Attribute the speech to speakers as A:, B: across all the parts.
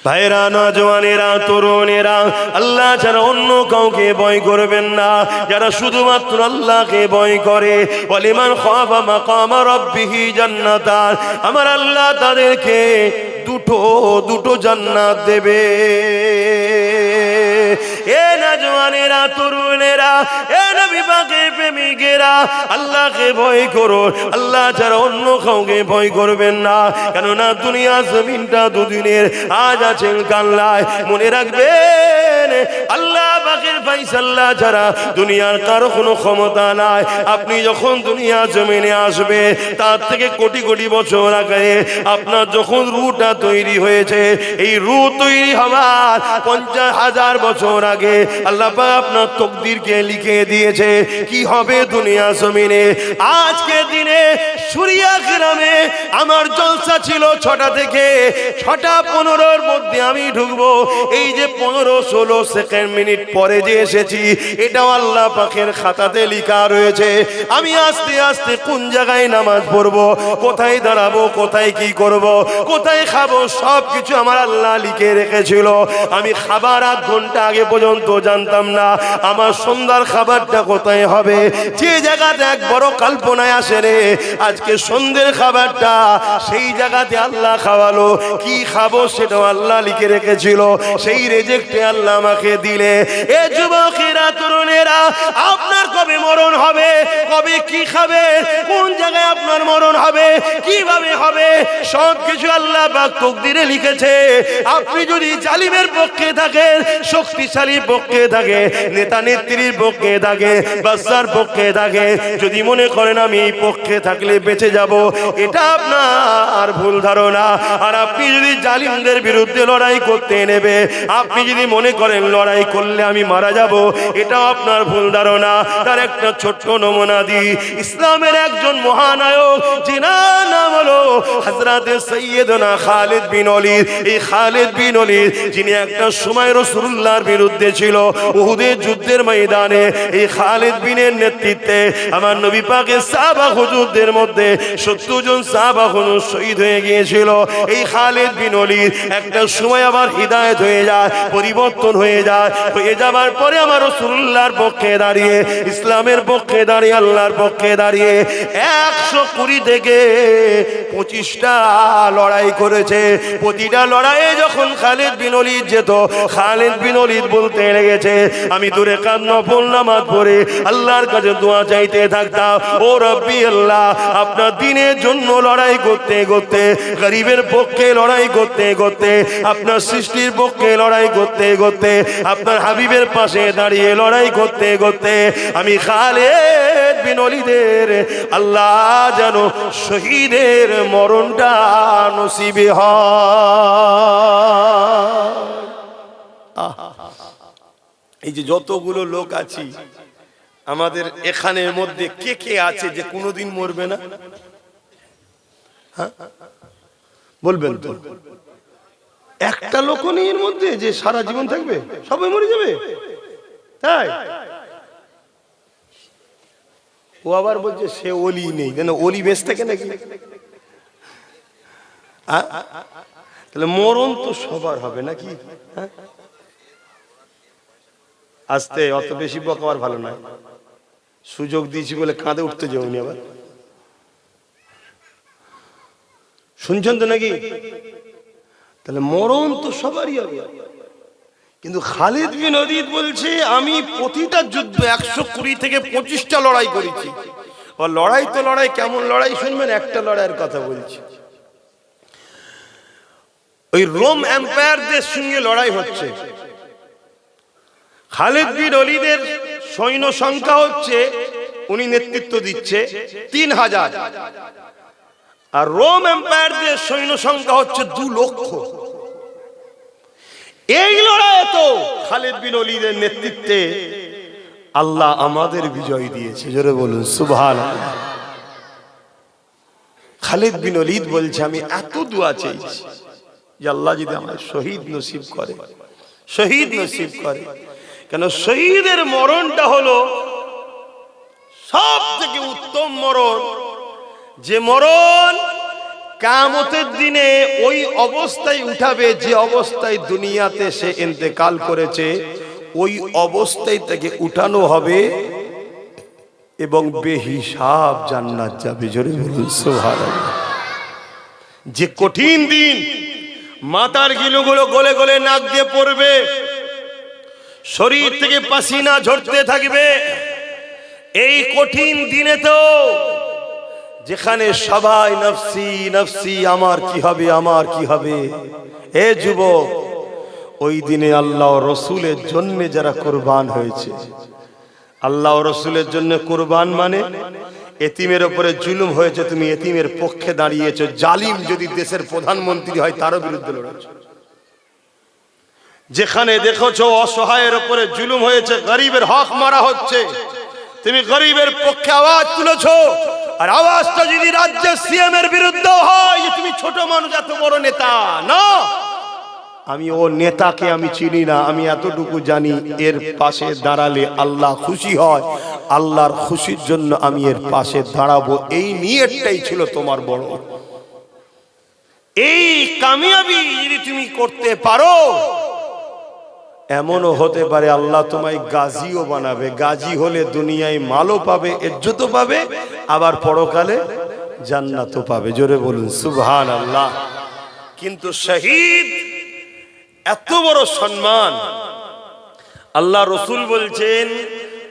A: ভাইরা, নওজওয়ানেরা, তরুণেরা, আল্লাহ ছাড়া অন্য কাউকে ভয় করবেন না। যারা শুধুমাত্র আল্লাহকে ভয় করে, ওয়ালিমান খাফা মাকামা রাব্বিহি জান্নাতান, আমার আল্লাহ তাদেরকে দুটো জান্নাত দেবে। এ নওজওয়ানেরা, তরুণেরা, এ নবী পাকের প্রেমিকেরা, আল্লাহকে ভয় করো, আল্লাহ ছাড়া অন্য কাউকে ভয় করবেন না। কেননা দুনিয়া জমিনটা দুদিনের, আজ আছেন কাল নাই। মনে রাখবেন, আল্লাহ পাকের ফায়সালা ছাড়া দুনিয়ার কারো কোনো ক্ষমতা নাই। আপনি যখন দুনিয়া জমিনে আসবে, তার থেকে কোটি কোটি বছর আগে আপনার যখন রূহটা তৈরি হয়েছে, এই রূহ তৈরি হওয়ার 50,000 বছর আগে আল্লাহ পাক আপনার তকদিরকে লিখে দিয়েছে কি হবে দুনিয়া জমিনে। আজকে দিনে সুরিয়া গ্রামে আমার জলসা ছিল 6টা থেকে 6:15-র মধ্যে আমি ঢুকবো। এই যে 15-16 সেকেন্ড মিনিট পরে যে এসেছি, এটাও আল্লাহ পাকের খাতাতে লেখা রয়েছে। আমি আস্তে আস্তে কোন জায়গায় নামাজ পড়বো, কোথায় দাঁড়াবো, কোথায় কি করব, কোথায় খাবো, সব কিছু আমার আল্লাহ লিখে রেখেছিল। আমি খাবার 8 ঘন্টা আগে পর্যন্ত জানতাম না আমার সন্ধ্যার খাবারটা কোথায় হবে। যে জায়গাটা এক বড় কল্পনায় আসে রে, আজকে সন্ধ্যের খাবারটা সেই জায়গাতে আল্লাহ খাওয়ালো। কি খাবো সেটাও আল্লাহ লিখে রেখেছিল, সেই রেজেক্টে আল্লাহ আমাকে দিলে। এ যুবকেরা, তরুণেরা, আপনার কবে মরণ হবে, কবে কি খাবে, কোন জায়গায় আপনার মরণ হবে, কিভাবে হবে, সব কিছু আল্লাহ পাক তকদিরে লিখেছে। আপনি যদি জালিমের পক্ষে থাকেন, শক্তিশালী পক্ষে থাকে, নেতা নেত্রীর পক্ষে থাকে, বাদশার পক্ষে থাকে, যদি মনে করেন আমি এই পক্ষে থাকলে বেঁচে যাব, এটা আপনার ভুল ধারণা। আর আপনি যদি জালিমদের বিরুদ্ধে লড়াই করতে নেবে, আপনি যদি মনে করেন লড়াই করলে আমি মারা যাব, এটাও আপনার ভুল ধারণা। তার একটা ছোট্ট নমুনা দিই। ইসলামের একজন মহানায়ক, যিনার নাম হলো হযরতে সৈয়দনা খালিদ বিন ওলীদ। এই খালিদ বিন ওলীদ, যিনি একটা সময় রাসূলুল্লাহর বিরুদ্ধে ছিল, উহুদের যুদ্ধের ময়দানে এই খালিদ বিনের নেতৃত্বে আমার নবী পাকের সাহাবা হুজুরদের মধ্যে 70 জন সাহাবা হুজুর শহীদ হয়ে গিয়েছিল। এই খালিদ বিন ওলীদ একটা সময় আবার হিদায়াত হয়ে যায়, পরিবর্তন হয়ে যায়। হয়ে যাবার পরে আমার রাসূলুল্লাহর পক্ষে দাঁড়িয়ে, ইসলামের পক্ষে দাঁড়িয়ে, আল্লাহর পক্ষে দাঁড়িয়ে 120 থেকে 25টা লড়াই করেছে। প্রতিটা লড়াইয়ে যখন খালিদ বিন ওলীদ যেত, খালিদ বিন ওলীদ বলতে লেগেছে, আমি দূরে কাজ নফল নামাজ পড়ে আল্লাহর কাছে দোয়া চাইতে থাকতাম, ও রব্বি আল্লাহ, আপনার দ্বীনের জন্য লড়াই করতে করতে, গরিবের পক্ষে লড়াই করতে করতে, আপনার সৃষ্টির পক্ষে লড়াই করতে করতে, আপনার হাবিবের পাশে দাঁড়িয়ে লড়াই করতে করতে আমি খালিদ বিন ওলীদের আল্লাহ যেন শহীদের মরণটা নসিবে হয়। এই যে যতগুলো লোক আছি আমাদের এখানের মধ্যে, কে কে আছে যে কোনোদিন মরবে না? হ্যাঁ, বলবেন তো? একটা লোক নেই এর মধ্যে যে সারা জীবন থাকবে, সবাই মরে যাবে। তাই ও আবার বলছে সে ওলি নেই, কেন ওলি বেঁচ থাকে নাকি? তাহলে মরণ তো সবার হবে নাকি? আস্তে, অত বেশি বকাবার ভালো নয়। সুযোগ দিয়েছি বলে কাঁধে উঠতে যাওনি আবার, শুনছেন তো নাকি? তাহলে মরণ তো সবারই হবে। কিন্তু খালিদ বিন ওলীদ বলছে আমি প্রতিটা যুদ্ধ 120 থেকে 25টা লড়াই করেছি। ও লড়াই তো লড়াই, কেমন লড়াই শুনবেন, একটা লড়াইয়ের কথা বলছি। ওই রোম এম্পায়ারদের সঙ্গে লড়াই হচ্ছে। খালিদ বিন ওলীদের সৈন্য সংখ্যা হচ্ছে, উনি নেতৃত্ব দিচ্ছে 3000, আর রোম এম্পায়ারদের সৈন্য সংখ্যা হচ্ছে 2 লক্ষ। এই লড়াইয়ে তো খালিদ বিন ওলীদের নেতৃত্বে আল্লাহ আমাদের বিজয় দিয়েছে। জোরে বলুন সুবহানাল্লাহ। খালিদ বিন ওলীদ বলছে আমি এত দোয়া চাইছি যে আল্লাহ যদি আমার শহীদ নসিব করে, শহীদ নসিব করে। কেন শহীদের মরণটা হলো সব থেকে উত্তম মরণ, যে মরণ কিয়ামতের দিনে ওই অবস্থায় উঠাবে যে অবস্থায় দুনিয়াতে সে ইন্তেকাল করেছে, ওই অবস্থায় তাকে উঠানো হবে এবং বেহিসাব জান্নাত যাবে। জোরে বলুন সুবহানাল্লাহ। যে কঠিন দিন, মাথার গিলুগুলো গলে গলে নাক দিয়ে পড়বে, শরীর থেকে পাসিনা ঝরতে থাকবে। এই কঠিন দিনে তো যেখানে সবাই নফসি নফসি, আমার কি হবে, আমার কি হবে। এ যুবক, ওই দিনে আল্লাহ রসুলের জন্য যারা কুরবান হয়েছে, আল্লাহ রসুলের জন্য কুরবান মানে এতিমের উপরে জুলুম হয়েছে, তুমি এতিমের পক্ষে দাঁড়িয়েছো। জালিম যদি দেশের প্রধানমন্ত্রী হয় তারও বিরুদ্ধে লড়েছো। যেখানে দেখেছো অসহায়ের উপরে জুলুম হয়েছে, গরিবের হক মারা হচ্ছে, তুমি গরিবের পক্ষে আওয়াজ তুলেছো। আর আওয়াজটা যদি রাজ্যের সিএম এর বিরুদ্ধে হয় যে তুমি ছোট মানুষ, এত বড় নেতা না, আমি ও নেতাকে আমি চিনি না, আমি এতটুকু জানি এর পাশে দাঁড়ালে আল্লাহ খুশি হয়, আল্লাহর খুশির জন্য আমি এর পাশে দাঁড়াবো। এই নিয়তটাই ছিল তোমার বড়। এই কামিয়াবি যদি তুমি করতে পারো, এমনও হতে পারে আল্লাহ তোমায় গাজীও বানাবে। গাজী হলে দুনিয়ায় মালও পাবে, ইজ্জতও পাবে, আবার পরকালে জান্নাতও পাবে। জোরে বলুন সুবহানাল্লাহ। কিন্তু শহীদ এত বড় সম্মান, আল্লাহ রসুল বলছেন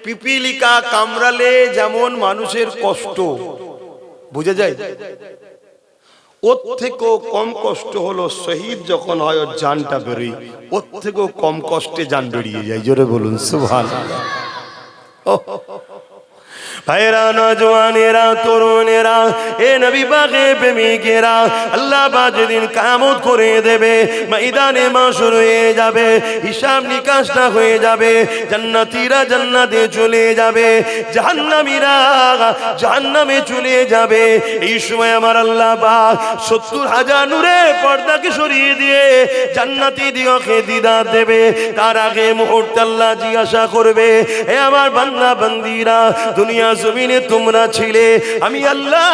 A: পিপিলিকা কামড়ালে যেমন মানুষের কষ্ট বুঝে যায়, ওর থেকেও কম কষ্ট হলো শহীদ যখন হয় ওর জানটা বেরোয়, ওর থেকেও কম কষ্টে জান বেরিয়ে যায়। জোরে বলুন সুবহানাল্লাহ। ভাইরা, নওজওয়ানেরা, তরুণেরা, এ নবী পাকের প্রেমিকেরা, আল্লাহ পাক যেদিন কিয়ামত করে দেবে, ময়দানে মাশর হয়ে যাবে, হিসাব নিকাশটা হয়ে যাবে, জান্নাতীরা জান্নাতে চলে যাবে, জাহান্নামীরা জাহান্নামে চলে যাবে। এই সময় আমার আল্লাহ পাক 70,000 নূরের পর্দাকে সরিয়ে দিয়ে জান্নাতি দিগকে দিদার দেবে। তার আগে মুহূর্তে আল্লাহ জিজ্ঞাসা করবে, হে আমার বান্দা বান্দীরা, দুনিয়া জমিনে তোমরা ছিলে, আমি আল্লাহ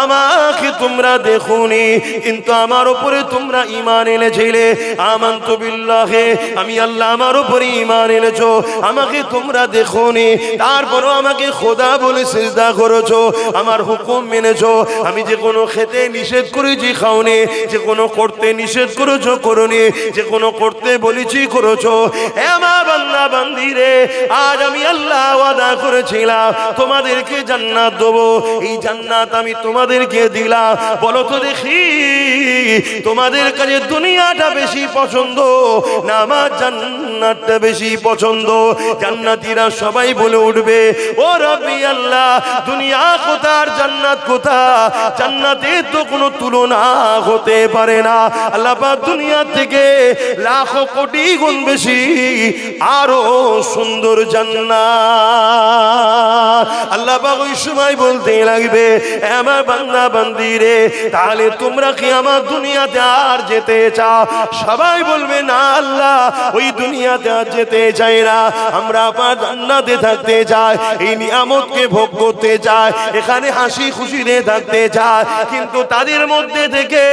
A: আমাকে তোমরা দেখোনি, কিন্তু আমার উপরে তোমরা ঈমান এনেছিলে। আমানতু বিল্লাহি, আমি আল্লাহ আমার উপরে ঈমান এনেছো, আমাকে তোমরা দেখোনি, তারপরও আমাকে খোদা বলে সিজদা করেছো, আমার হুকুম মেনেছো। আমি যে কোনো খেতে নিষেধ করেছি খাওনি, যে কোনো করতে নিষেধ করেছো করোনি, যে কোনো করতে বলেছি করেছো। হে আমার বান্দা বান্দীরে, আজ আমি আল্লাহ ওয়াদা করেছিলাম তোমাদেরকে জান্নাত দেবো, এই জান্নাত আমি তোমাদেরকে দিলাম। বলো তো দেখি, তোমাদের কাছে দুনিয়াটা বেশি পছন্দ না আমার জান্নাতটা বেশি পছন্দ? জান্নাতীরা সবাই বলে উঠবে, ও রব্বি আল্লাহ, দুনিয়া কোথা আর জান্নাত কোথা? জান্নাতের তো কোনো তুলনা হতে পারে না। আল্লাহ পাক দুনিয়া থেকে লাখো কোটি গুণ বেশি আরো সুন্দর জান্নাত। আল্লাহ পাক ওই সময় বলতে লাগবে, আমার বান্দা বান্দিরে, তাহলে তোমরা কি আমার দুনিয়াতে আর যেতে চাও? সবাই বলবে, না আল্লাহ, ওই দুনিয়াতে আর যেতে চাই না, আমরা আপনার জান্নাতে থাকতে চাই, এই নিয়ামতকে ভোগ করতে চাই, এখানে হাসি খুশিতে থাকতে চাই। কিন্তু তাদের মধ্যে থেকে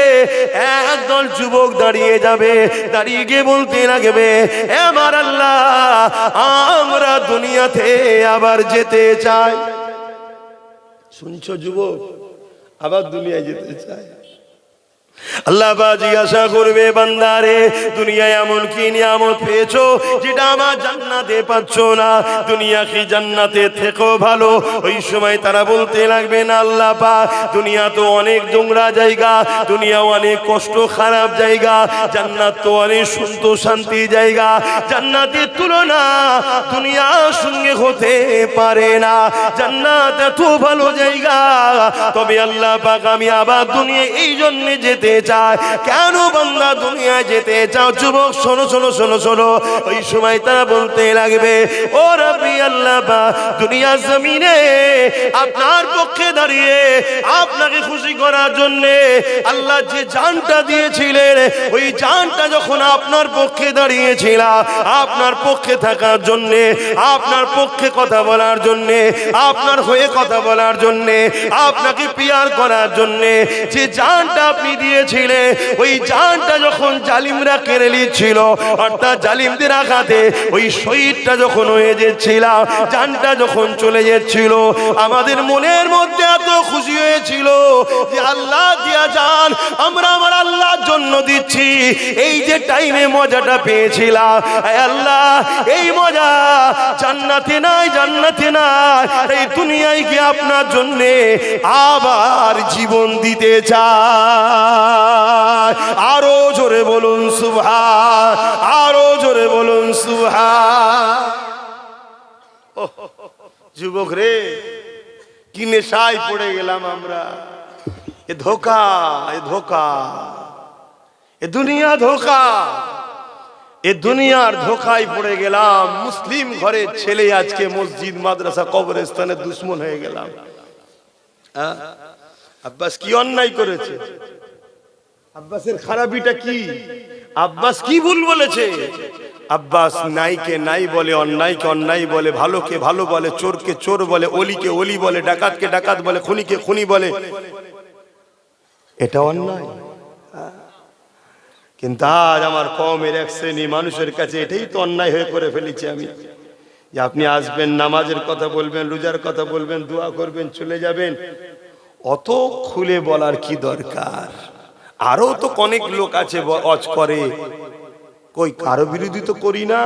A: একদল যুবক দাঁড়িয়ে যাবে, দাঁড়িয়ে গিয়ে বলতে লাগবে, আমার আল্লাহ, আমরা দুনিয়াতে আবার যেতে চাই। শুনছো যুবক, আবার দুনিয়ায় যেতে চাই। আল্লাহ পাক জিজ্ঞাসা করবে, বান্দারে, দুনিয়ায় এমন কি নিয়ামত পেয়েছো যেটা আমার জান্নাতে পাচ্ছ না? দুনিয়া কি জান্নাতে থেকেও ভালো? ওই সময় তারা বলতে লাগবে, না আল্লাহ পাক, দুনিয়া তো অনেক নোংরা জায়গা, দুনিয়া অনেক কষ্ট খারাপ জায়গা, জান্নাত তো অনেক সুন্দর শান্তি জায়গা, জান্নাতের তুলনা দুনিয়ার সঙ্গে হতে পারে না, জান্নাত এত ভালো জায়গা। তবে আল্লাহ পাক, আমি আবার দুনিয়া এই জন্য যেতে যেতে চায়। কেন বান্দা দুনিয়ায় যেতে চাও? যুবক শোনো শোনো শোনো শোনো, ওই সময় তারা বলতে লাগবে, ও রাব্বি আল্লাহ বা দুনিয়া জমিনে আপনার পক্ষে দাঁড়িয়ে আপনাকে খুশি করার জন্য আল্লাহ যে জানটা দিয়েছিলেন, ওই জানটা যখন আপনার পক্ষে দাঁড়িয়েছিল, আপনার পক্ষে থাকার জন্য, আপনার পক্ষে কথা বলার জন্য, আপনার হয়ে কথা বলার জন্য, আপনাকে পিয়ার করার জন্য যে জানটা আপনি দিয়েছিলেন, ওই জানটা যখন জালিমরা কেড়ে নিচ্ছিল, অর্থাৎ জালিমদের আঘাতে ওই শহীদটা যখন হয়ে যাচ্ছিল, জানটা যখন চলে যাচ্ছিল, আমাদের মনের মধ্যে এত খুশি হয়েছিল যে আল্লাহ দিয়া জান আমরা আমার আল্লাহর জন্য দিচ্ছি। এই যে টাইমে মজাটা পেয়েছিলাম, আল্লাহ এই মজা জান্নাতে নাই, জান্নাতে নাই, এই দুনিয়ায় কি আপনার জন্য আবার জীবন দিতে চায়। আরো জোরে বলুন সুবহান, আরো জোরে বলুন সুবহান। যুবক রে, কি নেশায় পড়ে গেলাম আমরা। এ ধোকা, এ ধোকা, এ দুনিয়া ধোকা, এ দুনিয়ার ধোকায় পড়ে গেলাম। মুসলিম ঘরের ছেলে আজকে মসজিদ মাদ্রাসা কবরস্থানের দুশ্মন হয়ে গেলাম। আব্বাস কি অন্যায় করেছে? আব্বাসের খারাপিটা কি? আব্বাস কি ভুল বলেছে? আব্বাস নাইকে নাই বলে, অন্যায়কে অন্যায় বলে, ভালোকে ভালো বলে, চোরকে চোর বলে, অলিকে অলি বলে, ডাকাতকে ডাকাত বলে, খুনিকে খুনি বলে। এটা অন্যায়। কিন্তু আজ আমার কওমের এক শ্রেণী মানুষের কাছে এটাই তো অন্যায় হয়ে করে ফেলেছি আমি, যে আপনি আসবেন, নামাজের কথা বলবেন, রোজার কথা বলবেন, দোয়া করবেন, চলে যাবেন। অত খুলে বলার কি দরকার? আরো তো অনেক লোক আছে ওয়াজ করে, কই কারো বিরোধী তো করি না।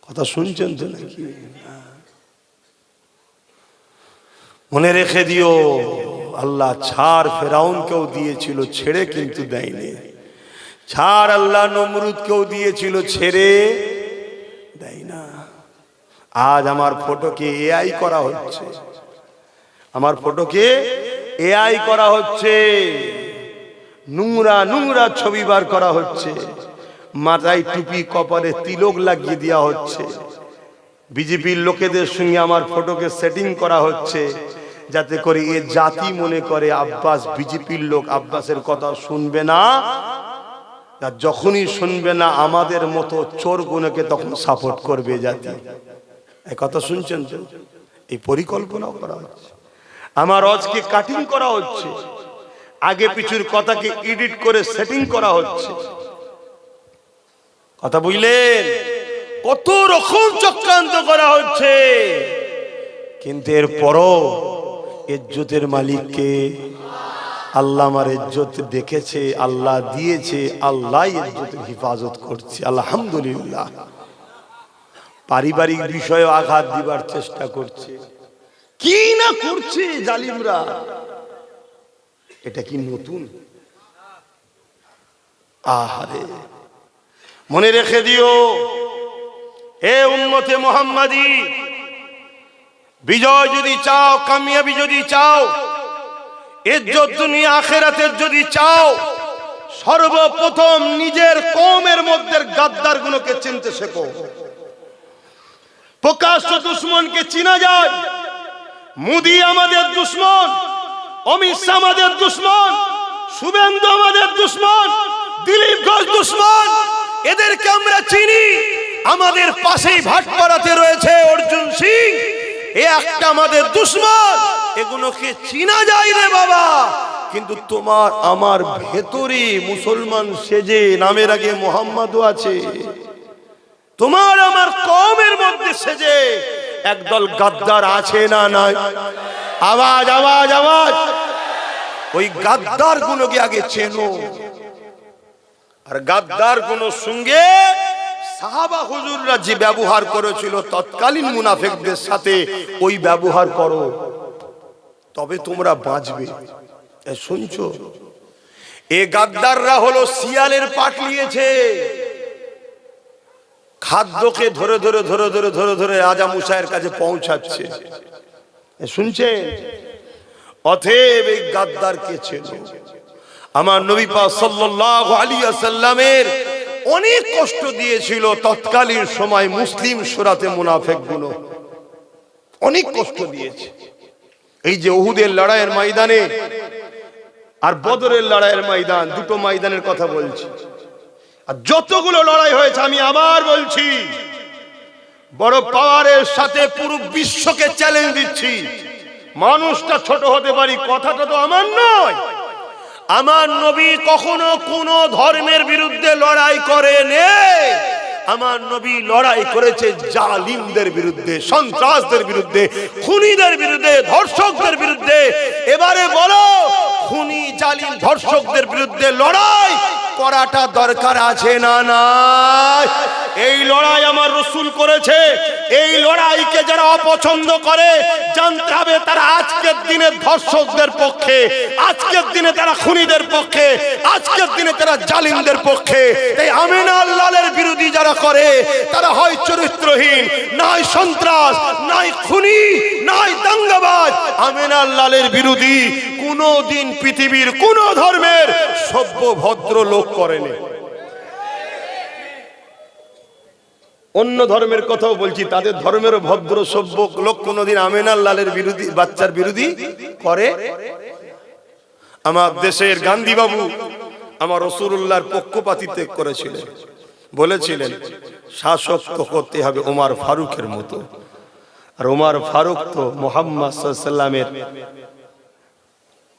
A: কথা শুনছেন তো নাকি? মনে রেখে দিও, আল্লাহ ছাড় ফেরাউনকেও দিয়েছিল, ছেড়ে কিন্তু দেয়নি। ছাড় আল্লাহ নমরুদকেও দিয়েছিল, ছেড়ে দেয় না। আজ আমার ফটোকে এআই করা হচ্ছে, আমার ফটোকে এআই করা হচ্ছে, নোংরা নোংরা ছবি বার করা হচ্ছে, মাথায় টুপি কপালে তিলক লাগিয়ে দেওয়া হচ্ছে। বিজেপির লোকেদের সঙ্গে আমার ফটোকে সেটিং করা হচ্ছে, যাতে করে এ জাতি মনে করে আব্বাস বিজেপির লোক, আব্বাসের কথা শুনবে না। যখনই শুনবে না, আমাদের মতো চোর গুণকে তখন সাপোর্ট করবে জাতি। এই কথা শুনছেন তো? এই পরিকল্পনাও করা হচ্ছে। আমার আজকে কাটিং করা হচ্ছে, আগে পিছুর কথাকে এডিট করে সেটিং করা হচ্ছে। কথা বুঝলেন? কত রকম চক্রান্ত করা হচ্ছে, কিন্তু এরপরও ইজ্জতের মালিককে আল্লাহ। আমার ইজ্জত দেখেছে, আল্লাহ দিয়েছে, আল্লাহ ইজ্জতের হিফাজত করছে, আলহামদুলিল্লাহ। পারিবারিক বিষয়ে আঘাত দিবার চেষ্টা করছে, কি না করছে জালিমরা। এটা কি নতুন? আহারে, মনে রেখে দিও, এ উম্মতে মুহাম্মাদি, বিজয় যদি চাও, কামিয়াবি যদি চাও, ইজ্জত দুনিয়া আখিরাতের যদি চাও, সর্বপ্রথম নিজের কওমের মধ্যে গাদ্দার গুলোকে চিনতে শেখো। প্রকাশ্য দুশমনকে চিনা যায়। মোদি আমাদের দুশমন, অমিত শাহ আমাদের দুশমন, শুভেন্দু আমাদের দুশমন, দিলীপ ঘোষ দুশমন। এদেরকে আমরা চিনি। আমাদের পাশেই ভাটপাড়াতে রয়েছে অর্জুন সিং, এ একটা আমাদের দুশমন। এগুলোকে চিনা যায় রে বাবা। কিন্তু তোমার আমার ভেতরে মুসলমান সেজে নামের আগে মোহাম্মদও আছে, তোমার আমার কওমের মধ্যে সেজে একদল গাদ্দার আছে না নাই? আওয়াজ আওয়াজ আওয়াজ। ওই গাদ্দার গুলোকে আগে চেনো, আর গাদ্দার গুলোর সঙ্গে সাহাবা হুজুররা যে ব্যবহার করেছিল তৎকালীন মুনাফিকদের সাথে, ওই ব্যবহার করো, তবে তোমরা বাঁচবে। শুনছো? এ গাদ্দাররা হলো শিয়ালের পাট নিয়েছে, খাদ্যকে ধরে ধরে ধরে ধরে ধরে ধরে রাজা মুসাইয়ের কাছে পৌঁছাচ্ছে। শুনছেন? অতএব এই গাদ্দারকে চেনো। আমার নবী পাক সাল্লাল্লাহু আলাইহি ওয়াসাল্লামের অনেক কষ্ট দিয়েছিল তৎকালীন সময় মুসলিম সুরাতে মুনাফিকগুলো, অনেক কষ্ট দিয়েছে। এই যে উহুদের লড়াইয়ের ময়দানে আর বদরের লড়াইয়ের ময়দান, দুটো ময়দানের কথা বলছি। আর যতগুলো লড়াই হয়েছে আমি আবার বলছি, বড় পাওয়ারের সাথে পুরো বিশ্বকে চ্যালেঞ্জ দিচ্ছি। মানুষটা ছোট হতে পারি, কথাটা তো আমার নয়। আমার নবী কখনো কোনো ধর্মের বিরুদ্ধে লড়াই করেনি। আমার নবী লড়াই করেছে জালিমদের বিরুদ্ধে, সন্ত্রাসদের বিরুদ্ধে, খুনিদের বিরুদ্ধে, ধর্ষকদের বিরুদ্ধে। এবারে বলো, খুনি জালিম ধর্ষকদের বিরুদ্ধে লড়াই করাটা দরকার আছে না নাই? এই লড়াই আমার রাসূল করেছে। এই লড়াইকে যারা অপছন্দ করে জানতে হবে তারা আজকের দিনে ধর্ষকদের পক্ষে, আজকের দিনে তারা খুনিদের পক্ষে, আজকের দিনে তারা জালিমদের পক্ষে। এই আমিনা আল্লাহর বিরোধী যারা করে তারা হয় চরিত্রহীন, নয় সন্ত্রাস, নয় খুনি, নয় দাঙ্গাবাজ। আমিনা আল্লাহর বিরোধী কোনদিন পৃথিবীর কোন ধর্মের সভ্য ভদ্র লোক করেনি। অন্য ধর্মের কথাও বলছি, তাদের ধর্মেরও ভদ্র সভ্য লোক কোনদিন আমিনা আল্লাহর বিরোধী বাচ্চার বিরোধী করে। আমার দেশের গান্ধী বাবু আমার রাসূলুল্লাহর পক্ষপাতিত্ব করেছিলেন, বলেছিলেন শাসক তো হতে হবে ওমর ফারুকের মতো। আর ওমর ফারুক তো মুহাম্মদ সাল্লাল্লাহু আলাইহি ওয়াসাল্লামের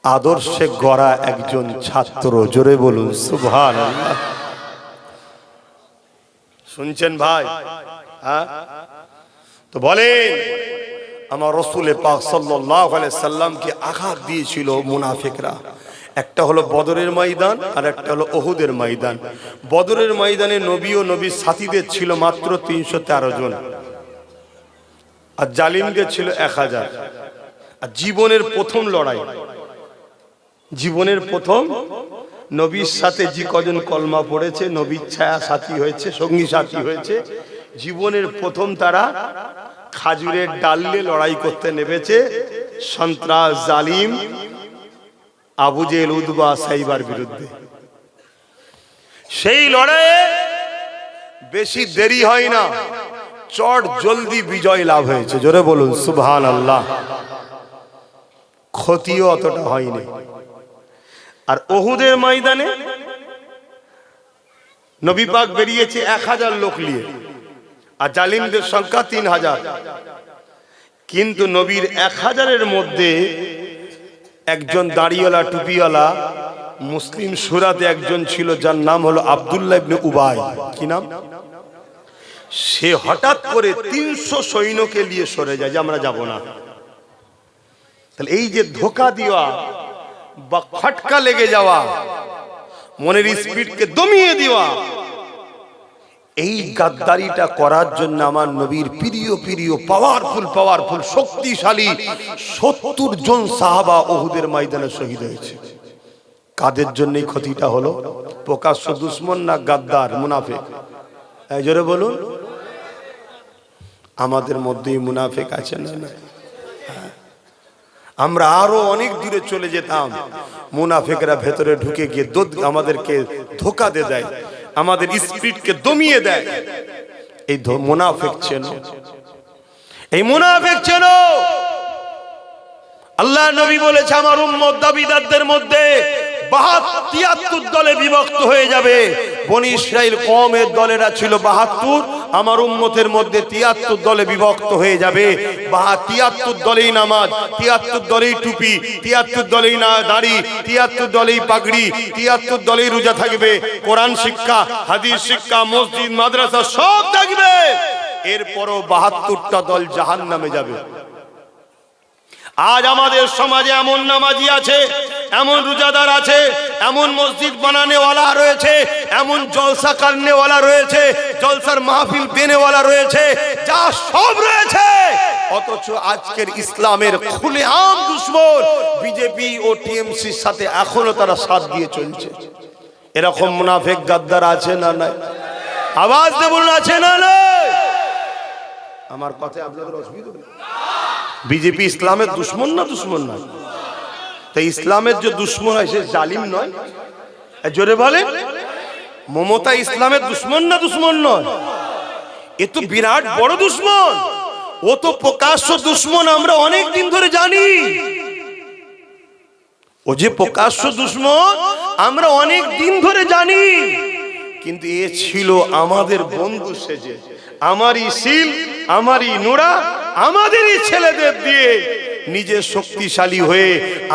A: আদর্শে গড়া একজন ছাত্র। জোরে বলুন সুবহানাল্লাহ। শুনছেন ভাই? হ্যাঁ, তো বলেন আমার রাসূল পাক সাল্লাল্লাহু আলাইহি সাল্লামকে আঘাত দিয়েছিল মুনাফিকরা। একটা হলো বদরের ময়দান আর একটা হলো উহুদের ময়দান। বদরের ময়দানে নবী ও নবীর সাথীদের ছিল মাত্র 313 জন, আর জালিমদের ছিল 1000। আর জীবনের প্রথম লড়াই, জীবনের প্রথম নবীর সাথে যে কজন কলমা পড়েছে, নবীর ছায়া সাথী হয়েছে, সঙ্গী সাথী হয়েছে, জীবনের প্রথম তারা খাজুরের ডাল নিয়ে লড়াই করতে নেমেছে সন্ত্রাস জালিম আবু জেহেল উতবা সাইবার বিরুদ্ধে। সেই লড়াইয়ে বেশি দেরি হয় না, চট জলদি বিজয় লাভ হয়েছে। জোরে বলুন সুবহানাল্লাহ। ক্ষতিও অতটা হয়নি। আর উহুদের ময়দানে নবী পাক বেরিয়েছে 1000 লোক নিয়ে, আর জালিমদের সংখ্যা 3000। কিন্তু নবীর 1000-এর মধ্যে একজন দাড়িওয়ালা টুপিওয়ালা মুসলিম সুরাতে একজন ছিল, যার নাম হলো আব্দুল্লাহ ইবনে উবাই। কি নাম? সে হঠাৎ করে 300 সৈন্যকে নিয়ে সরে যায় যে আমরা যাব না। তাহলে এই যে ধোঁকা দেওয়া বা খটকা লেগে যাওয়া, মনের স্পিডকে দমিয়ে দেওয়া, এই গাদ্দারিটা করার জন্য আমার নবীর প্রিয় পাওয়ারফুল শক্তিশালী 70 জন সাহাবা উহুদের ময়দানে শহীদ হয়েছে। কাদের জন্য এই ক্ষতিটা হলো? প্রকাশ্য দুশমন না গাদ্দার মুনাফিক? এই জোরে বলুন। আমাদের মধ্যেই মুনাফিক আছে না? আমরা আরো অনেক দূরে চলে যেতাম, মুনাফিকরা ভেতরে ঢুকে গিয়ে আমাদেরকে ধোঁকা দিয়ে দেয়, আমাদের স্পিডকে দমিয়ে দেয়। এই মুনাফিক চেনো, এই মুনাফিক চেনো। আল্লাহ নবী বলেছে আমার উম্মত দাবিদারদের মধ্যে 73 দলে বিভক্ত হয়ে যাবে। বনি ইসরাইল কওমের দলেরা ছিল 72, আমার উম্মতের মধ্যে 73 দলে বিভক্ত হয়ে যাবে। 73 দলেই নামাজ, 73 দলেই টুপি, 73 দলেই না দাড়ি, 73 দলেই পাগড়ি, 73 দলেই রোজা থাকবে, কোরআন শিক্ষা, হাদিস শিক্ষা, মসজিদ মাদ্রাসা সব থাকবে। এরপরও 72টা দল জাহান্নামে যাবে। আজ আমাদের সমাজে এমন নামাজি আছে, এমন রোজাদার আছে, এমন মসজিদ বানানেওয়ালা রয়েছে, এমন জলসা করনেওয়ালা রয়েছে, জলসার মাহফিল দেনেওয়ালা রয়েছে, যা সব রয়েছে, অথচ আজকের ইসলামের খুলেআম দুশমন বিজেপি ও টিএমসির সাথে এখনো তারা সাথ দিয়ে চলছে। এরকম মুনাফিক গাদ্দার আছে না নাই? আওয়াজ দিয়ে বলুন আছে না নাই? আমার কথায় আপনাদের অসুবিধা নেই? বিজেপি ইসলামের দুশমন না? দুশমন না? তো ইসলামের যে দুশ্মন হয় সে জালিম নয়? জোরে বলে। মমতা ইসলামের দুশ্মন না দুশ্মন নয়? এ তো বিরাট বড় দুশ্মন, ও তো প্রকাশ্য দুশ্মন, আমরা অনেক দিন ধরে জানি। ও যে প্রকাশ্য দুশ্মন আমরা অনেক দিন ধরে জানি, কিন্তু এ ছিল আমাদের বন্ধু সেজে, আমারই শিল, আমারই নোরা, আমাদেরই ছেলেদের দিয়ে নিজে শক্তিশালী হয়ে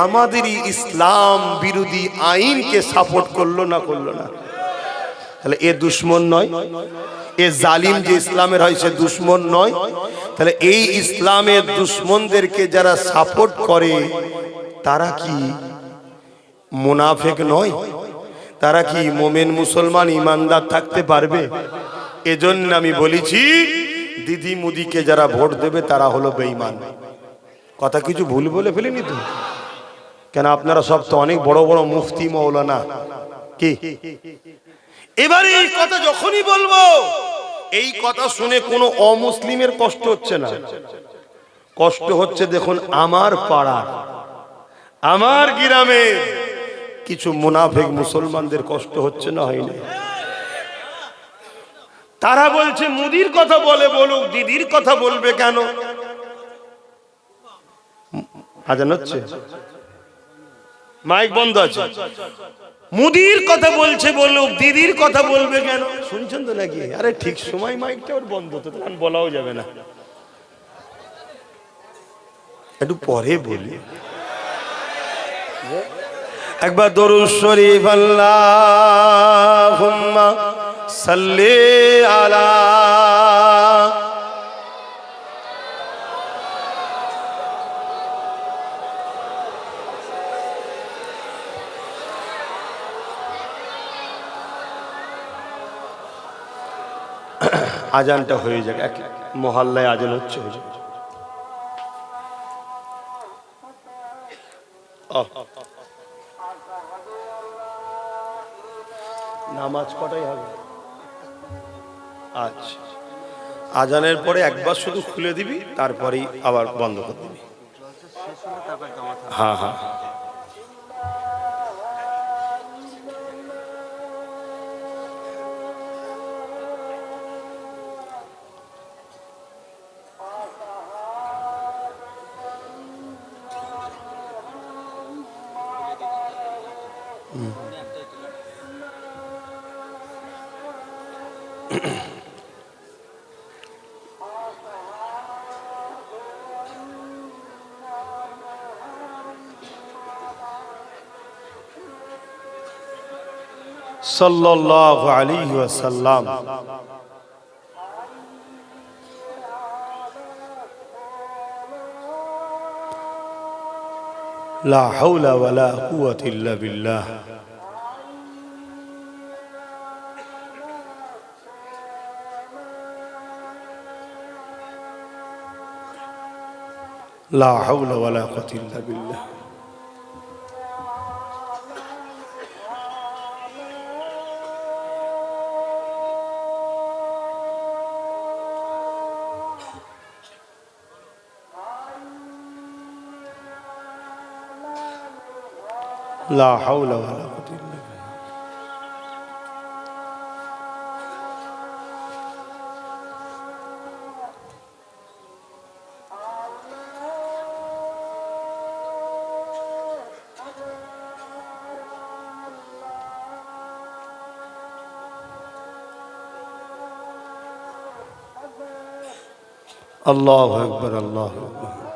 A: আমাদেরই ইসলাম বিরোধী আইনকে সাপোর্ট করলো না করলো না? তাহলে এ দুশ্মন নয়? এ জালিম যে ইসলামের হয় সে দুশ্মন নয়? তাহলে এই ইসলামের দুশ্মনদেরকে যারা সাপোর্ট করে তারা কি মুনাফিক নয়? তারা কি মোমেন মুসলমান ইমানদার থাকতে পারবে? এজন্য আমি বলেছি দিদি মুদিকে যারা ভোট দেবে তারা হলো বেঈমান। কথা কিছু ভুল বলে ফেলিনি তো? কেন আপনারা সব তো অনেক বড় বড় মুফতি মৌলানা, কি এবারে এই কথা যখনই বলবো এই কথা শুনে কোনো অমুসলিমের কষ্ট হচ্ছে না, কষ্ট হচ্ছে দেখুন আমার পাড়া আমার গ্রামে কিছু মুনাফিক মুসলমানদের কষ্ট হচ্ছে না? হয়নি? তারা বলছে মুদির কথা বলে বলুক, দিদির কথা বলবে কেন? আজান হচ্ছে, মাইক বন্ধ আছে, মুদির কথা বলছে বলুক, দিদির কথা বলবে কেন? শুনছেন তো নাকি? আরে ঠিক সময় মাইকটা ওর বন্ধ তো, তখন বলাও যাবে না, একটু পরে বলি। একবার দরুদ শরীফ আল্লাহুম্মা সাল্লি আলা আজানটা হয়ে যাক, এক মহল্লায় আজান হচ্ছে, হয়ে যাক। নামাজ কটাই হবে? আচ্ছা, আজানের পরে একবার শুধু খুলে দিবি, তারপরেই আবার বন্ধ করে দিবি। হ্যাঁ হ্যাঁ, সাল্লাল্লাহু আলাইহি ওয়াসাল্লাম লা হাওলা ওয়ালা কুওয়াতা ইল্লা বিল্লাহ। লা হাওলা ওয়ালা কুওয়াতা ইল্লা বিল্লাহ। لا حول ولا قوة إلا بالله. الله أكبر الله أكبر.